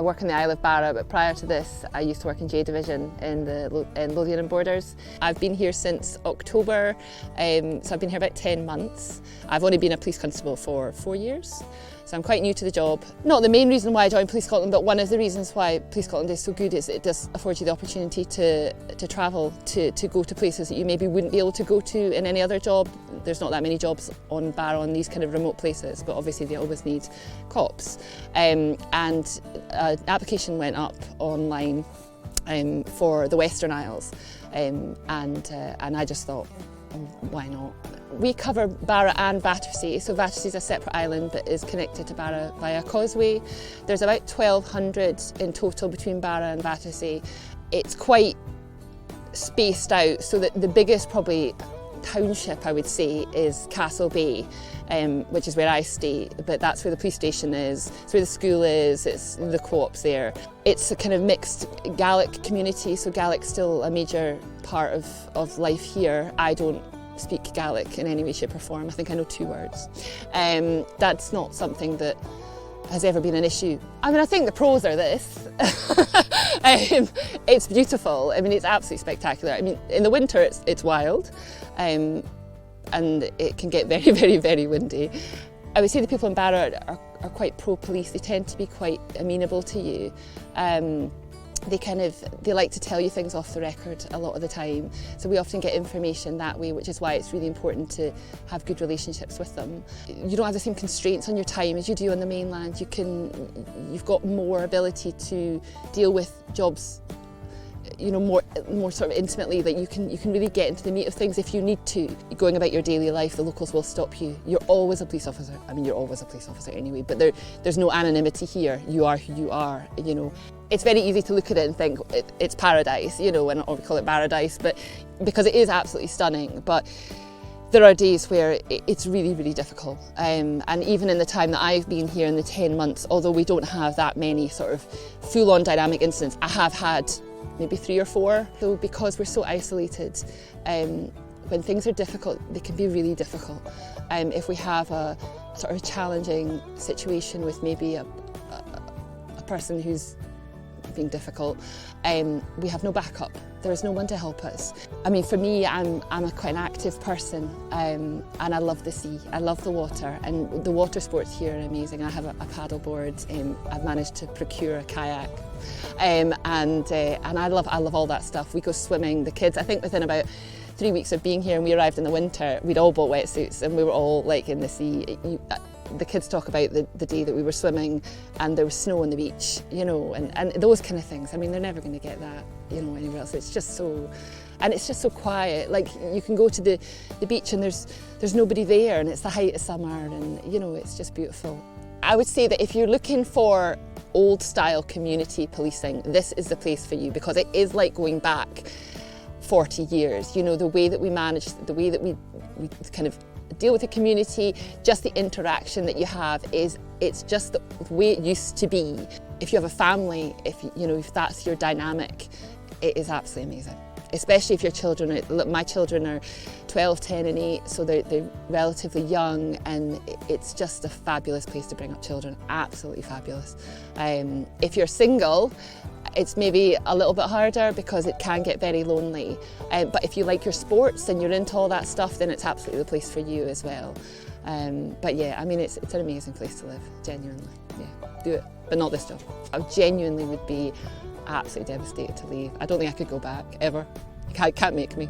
I work in the Isle of Barra, but prior to this I used to work in J Division in Lothian and Borders. I've been here since October, so I've been here about 10 months. I've only been a police constable for 4 years, so I'm quite new to the job. Not the main reason why I joined Police Scotland, but one of the reasons why Police Scotland is so good is it does afford you the opportunity to travel, to go to places that you maybe wouldn't be able to go to in any other job. There's not that many jobs on Barra on these kind of remote places, but obviously they always need cops. And an application went up online for the Western Isles, and I just thought, why not? We cover Barra and Battersea, so Battersea is a separate island but is connected to Barra via causeway. There's about 1,200 in total between Barra and Battersea. It's quite spaced out, so that the biggest probably township I would say is Castle Bay, which is where I stay, but that's where the police station is, it's where the school is, it's the co-op's there. It's a kind of mixed Gaelic community, so Gaelic's still a major part of life here. I don't speak Gaelic in any way, shape or form. I think I know 2 words. That's not something that has ever been an issue. I mean, I think the pros are this. It's beautiful. I mean, it's absolutely spectacular. I mean, in the winter it's wild, and it can get very, very, very windy. I would say the people in Barra are quite pro-police. They tend to be quite amenable to you. They like to tell you things off the record a lot of the time, so we often get information that way, which is why it's really important to have good relationships with them. You don't have the same constraints on your time as you do on the mainland. You've got more ability to deal with jobs, you know, more sort of intimately, that you can really get into the meat of things if you need to. Going about your daily life, the locals will stop you. You're always a police officer. I mean, you're always a police officer anyway, but there's no anonymity here. You are who you are, you know. It's very easy to look at it and think it's paradise, you know, or we call it paradise, but because it is absolutely stunning. But there are days where it's really, really difficult. And even in the time that I've been here in the 10 months, although we don't have that many sort of full-on dynamic incidents, I have had maybe 3 or 4. So because we're so isolated, when things are difficult, they can be really difficult. If we have a sort of challenging situation with maybe a person who's being difficult, we have no backup. There is no one to help us. I mean, for me, I'm quite an active person, and I love the sea. I love the water, and the water sports here are amazing. I have a paddle board. I've managed to procure a kayak, and I love all that stuff. We go swimming. The kids, I think, within about 3 weeks of being here, and we arrived in the winter, we'd all bought wetsuits, and we were all like in the sea. The kids talk about the day that we were swimming and there was snow on the beach, you know, and those kind of things. I mean, they're never going to get that, you know, anywhere else. It's just so, and it's just so quiet. Like, you can go to the beach and there's nobody there, and it's the height of summer, and, you know, it's just beautiful. I would say that if you're looking for old style community policing, this is the place for you, because it is like going back 40 years. You know, the way that we manage, the way that we kind of deal with the community, just the interaction that you have it's just the way it used to be. If you have a family, if that's your dynamic, it is absolutely amazing. Especially if your children my children are 12, 10 and 8, so they're relatively young, and it's just a fabulous place to bring up children, absolutely fabulous. If you're single, it's maybe a little bit harder because it can get very lonely. But if you like your sports and you're into all that stuff, then it's absolutely the place for you as well. But yeah, I mean, it's an amazing place to live, genuinely. Yeah, do it, but not this job. I genuinely would be absolutely devastated to leave. I don't think I could go back, ever. You can't make me.